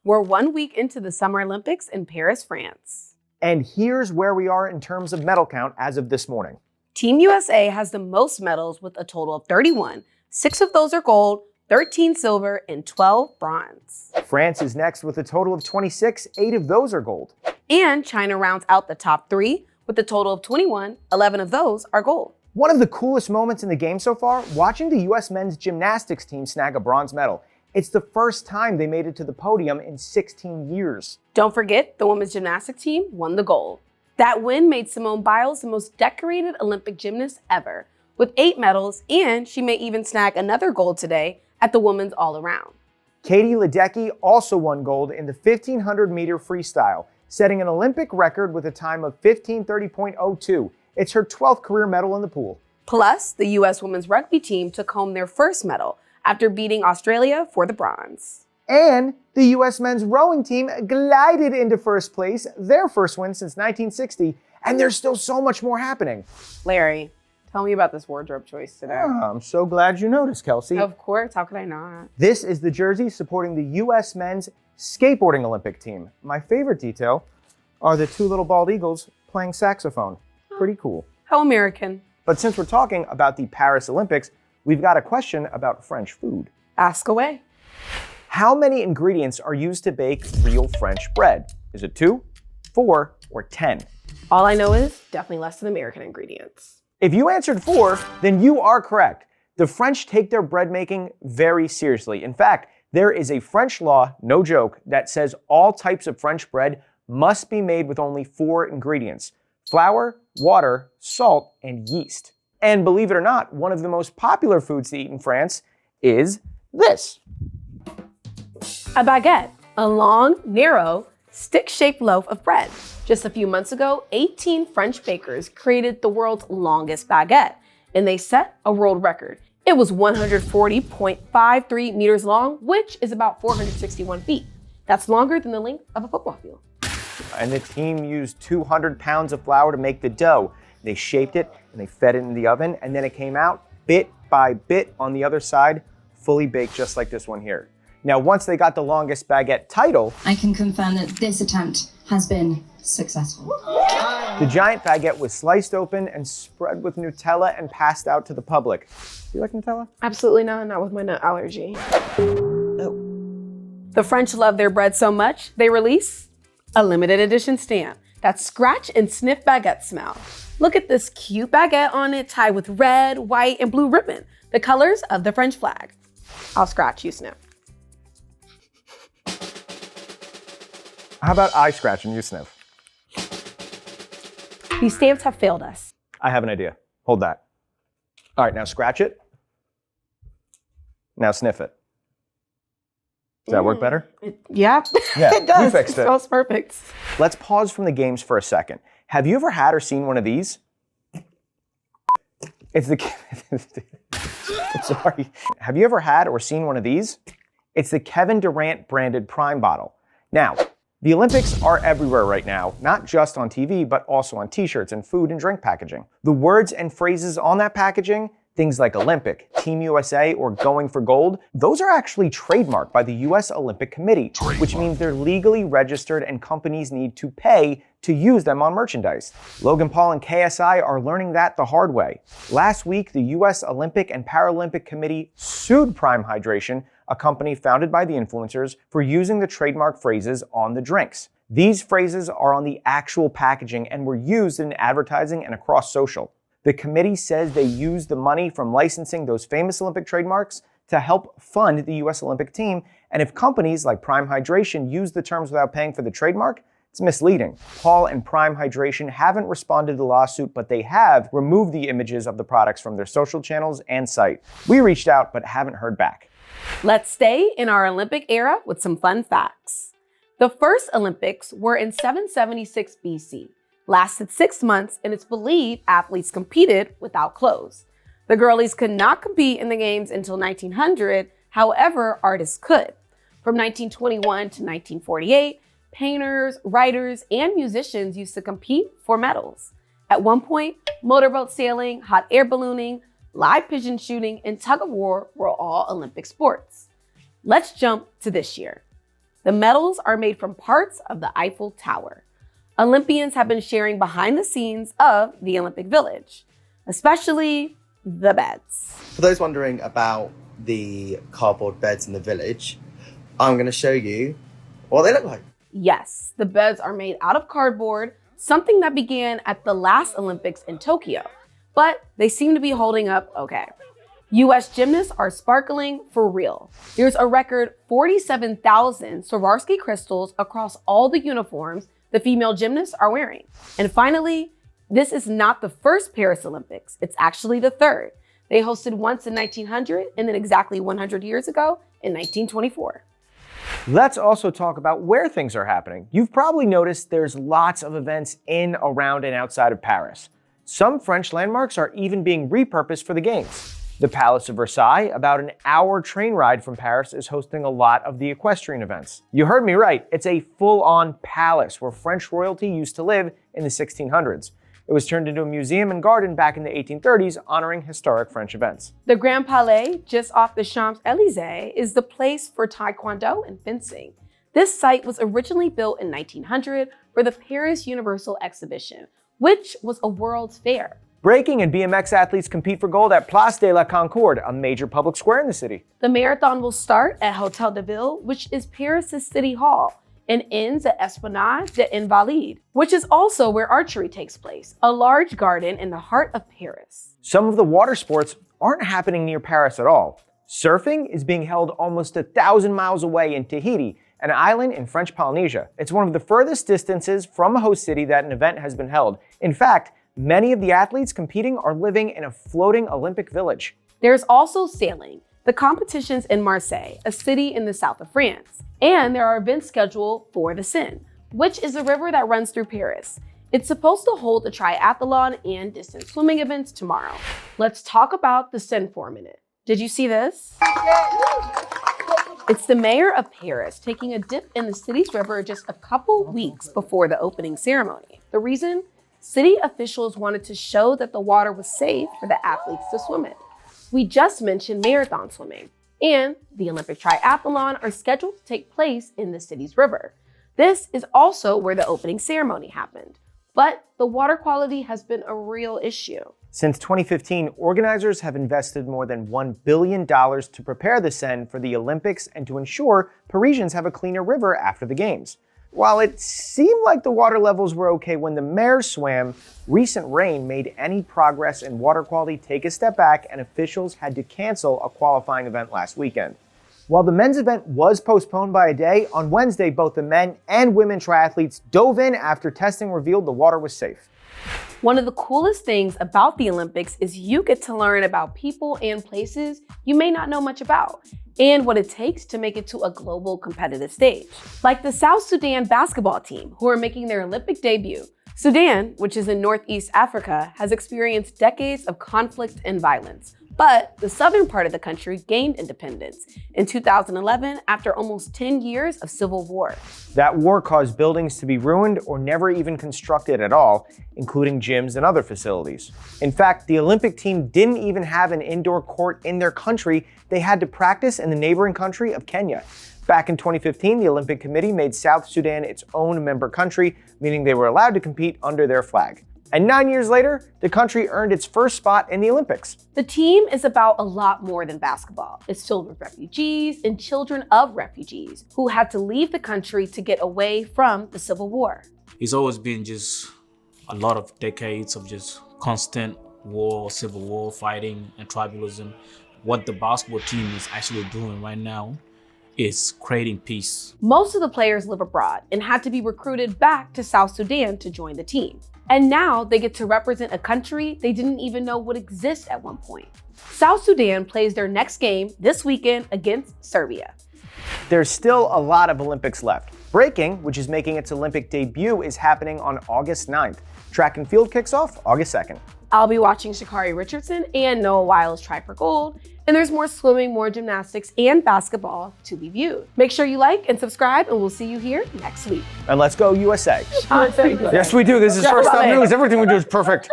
We're 1 week into the Summer Olympics in Paris, France. And here's where we are in terms of medal count as of this morning. Team USA has the most medals with a total of 31. 6 of those are gold, 13 silver, and 12 bronze. France is next with a total of 26. 8 of those are gold. And China rounds out the top 3 with a total of 21. 11 of those are gold. One of the coolest moments in the game so far, watching the U.S. men's gymnastics team snag a bronze medal. It's the first time they made it to the podium in 16 years. Don't forget, the women's gymnastics team won the gold. That win made Simone Biles the most decorated Olympic gymnast ever, with 8 medals, and she may even snag another gold today at the women's all-around. Katie Ledecky also won gold in the 1500-meter freestyle, setting an Olympic record with a time of 15:30.02. It's her 12th career medal in the pool. Plus, the U.S. women's rugby team took home their first medal after beating Australia for the bronze. And the U.S. men's rowing team glided into first place, their first win since 1960, and there's still so much more happening. Larry, tell me about this wardrobe choice today. I'm so glad you noticed, Kelsey. Of course, how could I not? This is the jersey supporting the U.S. men's skateboarding Olympic team. My favorite detail are the 2 little bald eagles playing saxophone. Pretty cool. How American. But since we're talking about the Paris Olympics, we've got a question about French food. Ask away. How many ingredients are used to bake real French bread? Is it 2, 4, or 10? All I know is definitely less than American ingredients. If you answered 4, then you are correct. The French take their bread making very seriously. In fact, there is a French law, no joke, that says all types of French bread must be made with only 4 ingredients: flour, water, salt, and yeast. And believe it or not, one of the most popular foods to eat in France is this. A baguette, a long, narrow, stick-shaped loaf of bread. Just a few months ago, 18 French bakers created the world's longest baguette, and they set a world record. It was 140.53 meters long, which is about 461 feet. That's longer than the length of a football field. And the team used 200 pounds of flour to make the dough. They shaped it and they fed it in the oven, and then it came out bit by bit on the other side, fully baked just like this one here. Now, once they got the longest baguette title, I can confirm that this attempt has been successful. the giant baguette was sliced open and spread with Nutella and passed out to the public. Do you like Nutella? Absolutely not with my nut allergy. Oh. The French love their bread so much, they release a limited edition stamp that's scratch and sniff baguette smell. Look at this cute baguette on it, tied with red, white, and blue ribbon, the colors of the French flag. I'll scratch, you sniff. How about I scratch and you sniff? These stamps have failed us. I have an idea. Hold that. All right, now scratch it. Now sniff it. Does that work better? Yeah, Yeah, it does. we fixed it. It smells perfect. Let's pause from the games for a second. Have you ever had or seen one of these? It's the... Sorry. Have you ever had or seen one of these? It's the Kevin Durant branded Prime bottle. Now, the Olympics are everywhere right now, not just on TV, but also on t-shirts and food and drink packaging. The words and phrases on that packaging, things like Olympic, Team USA, or going for gold, those are actually trademarked by the US Olympic Committee, which means they're legally registered and companies need to pay to use them on merchandise. Logan Paul and KSI are learning that the hard way. Last week, the US Olympic and Paralympic Committee sued Prime Hydration, a company founded by the influencers, for using the trademark phrases on the drinks. These phrases are on the actual packaging and were used in advertising and across social. The committee says they used the money from licensing those famous Olympic trademarks to help fund the US Olympic team, and if companies like Prime Hydration use the terms without paying for the trademark, it's misleading. Paul and Prime Hydration haven't responded to the lawsuit, but they have removed the images of the products from their social channels and site. We reached out, but haven't heard back. Let's stay in our Olympic era with some fun facts. The first Olympics were in 776 BC, lasted 6 months, and it's believed athletes competed without clothes. The girlies could not compete in the games until 1900, however, artists could. From 1921 to 1948, painters, writers, and musicians used to compete for medals. At one point, motorboat sailing, hot air ballooning, live pigeon shooting, and tug of war were all Olympic sports. Let's jump to this year. The medals are made from parts of the Eiffel Tower. Olympians have been sharing behind the scenes of the Olympic Village, especially the beds. For those wondering about the cardboard beds in the village, I'm going to show you what they look like. Yes, the beds are made out of cardboard, something that began at the last Olympics in Tokyo, but they seem to be holding up okay. US gymnasts are sparkling for real. There's a record 47,000 Swarovski crystals across all the uniforms the female gymnasts are wearing. And finally, this is not the first Paris Olympics. It's actually the third. They hosted once in 1900 and then exactly 100 years ago in 1924. Let's also talk about where things are happening. You've probably noticed there's lots of events in, around, and outside of Paris. Some French landmarks are even being repurposed for the Games. The Palace of Versailles, about an hour train ride from Paris, is hosting a lot of the equestrian events. You heard me right, it's a full-on palace where French royalty used to live in the 1600s. It was turned into a museum and garden back in the 1830s, honoring historic French events. The Grand Palais, just off the Champs-Élysées, is the place for Taekwondo and fencing. This site was originally built in 1900 for the Paris Universal Exhibition, which was a World's Fair. Breaking and BMX athletes compete for gold at Place de la Concorde, a major public square in the city. The marathon will start at Hôtel de Ville, which is Paris' city hall, and ends at Esplanade des Invalides, which is also where archery takes place, a large garden in the heart of Paris. Some of the water sports aren't happening near Paris at all. Surfing is being held almost 1,000 miles away in Tahiti, an island in French Polynesia. It's one of the furthest distances from a host city that an event has been held. In fact, many of the athletes competing are living in a floating Olympic village. There's also sailing. The competition's in Marseille, a city in the south of France. And there are events scheduled for the Seine, which is a river that runs through Paris. It's supposed to hold a triathlon and distance swimming events tomorrow. Let's talk about the Seine for a minute. Did you see this? It's the mayor of Paris taking a dip in the city's river just a couple weeks before the opening ceremony. The reason? City officials wanted to show that the water was safe for the athletes to swim in. We just mentioned marathon swimming, and the Olympic triathlon are scheduled to take place in the city's river. This is also where the opening ceremony happened. But the water quality has been a real issue. Since 2015, organizers have invested more than $1 billion to prepare the Seine for the Olympics and to ensure Parisians have a cleaner river after the Games. While it seemed like the water levels were okay when the mayor swam, recent rain made any progress in water quality take a step back, and officials had to cancel a qualifying event last weekend. While the men's event was postponed by a day, on Wednesday both the men and women triathletes dove in after testing revealed the water was safe. One of the coolest things about the Olympics is you get to learn about people and places you may not know much about, and what it takes to make it to a global competitive stage. Like the South Sudan basketball team, who are making their Olympic debut. Sudan, which is in Northeast Africa, has experienced decades of conflict and violence. But the southern part of the country gained independence in 2011 after almost 10 years of civil war. That war caused buildings to be ruined or never even constructed at all, including gyms and other facilities. In fact, the Olympic team didn't even have an indoor court in their country. They had to practice in the neighboring country of Kenya. Back in 2015, the Olympic Committee made South Sudan its own member country, meaning they were allowed to compete under their flag. And 9 years later, the country earned its first spot in the Olympics. The team is about a lot more than basketball. It's filled with refugees and children of refugees who had to leave the country to get away from the civil war. It's always been just a lot of decades of just constant war, civil war, fighting, and tribalism. What the basketball team is actually doing right now is creating peace. Most of the players live abroad and had to be recruited back to South Sudan to join the team. And now they get to represent a country they didn't even know would exist at one point. South Sudan plays their next game this weekend against Serbia. There's still a lot of Olympics left. Breaking, which is making its Olympic debut, is happening on August 9th. Track and field kicks off August 2nd. I'll be watching Sha'Carri Richardson and Noah Wiles try for gold. And there's more swimming, more gymnastics, and basketball to be viewed. Make sure you like and subscribe, and we'll see you here next week. And let's go USA. Yes, Yes, we do. This is first up news. Everything we do is perfect.